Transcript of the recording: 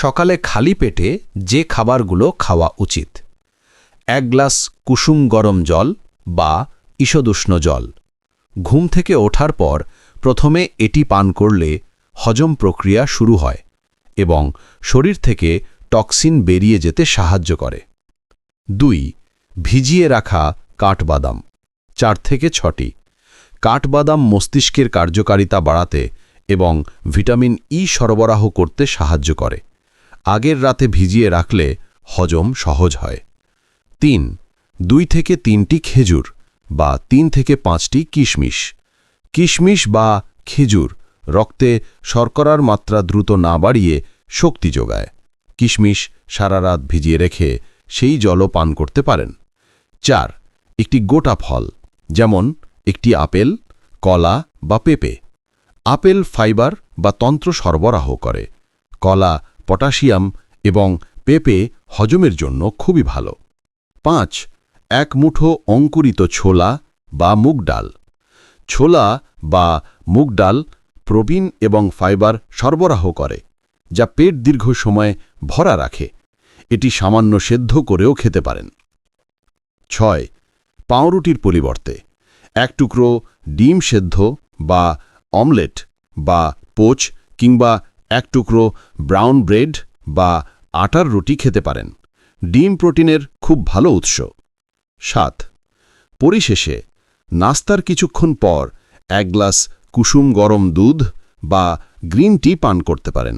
সকালে খালি পেটে যে খাবারগুলো খাওয়া উচিত: 1 গ্লাস কুসুম গরম জল বা ঈষদুষ্ণ জল। ঘুম থেকে ওঠার পর প্রথমে এটি পান করলে হজম প্রক্রিয়া শুরু হয় এবং শরীর থেকে টক্সিন বেরিয়ে যেতে সাহায্য করে। 2. ভিজিয়ে রাখা কাঠবাদাম 4 থেকে 6টি। কাঠবাদাম মস্তিষ্কের কার্যকারিতা বাড়াতে এবং ভিটামিন ই সরবরাহ করতে সাহায্য করে। আগের রাতে ভিজিয়ে রাখলে হজম সহজ হয়। 3. 2 থেকে 3টি খেজুর বা 3 থেকে 5টি কিশমিশ। কিশমিশ বা খেজুর রক্তে শর্করার মাত্রা দ্রুত না বাড়িয়ে শক্তি যোগায়। কিশমিশ সারা রাত ভিজিয়ে রেখে সেই জলও পান করতে পারেন। 4. একটি গোটা ফল, যেমন একটি আপেল, কলা বা পেঁপে। আপেল ফাইবার বা তন্ত্র সরবরাহ করে। কলা পটাশিয়াম এবং পেঁপে হজমের জন্য খুবই ভালো। 5. 1 মুঠো অঙ্কুরিত ছোলা বা মুগ ডাল। ছোলা বা মুগ ডাল প্রোটিন এবং ফাইবার সরবরাহ করে, যা পেট দীর্ঘ সময় ভরা রাখে। এটি সামান্য সেদ্ধ করেও খেতে পারেন। 6. পাউরুটির পরিবর্তে 1 টুকরো ডিম সেদ্ধ বা অমলেট বা পোচ কিংবা 1 টুকরো ব্রাউন ব্রেড বা আটার রুটি খেতে পারেন। ডিম প্রোটিনের খুব ভালো উৎস। 7. পরিশেষে নাস্তার কিছুক্ষণ পর 1 গ্লাস কুসুম গরম দুধ বা গ্রিন টি পান করতে পারেন।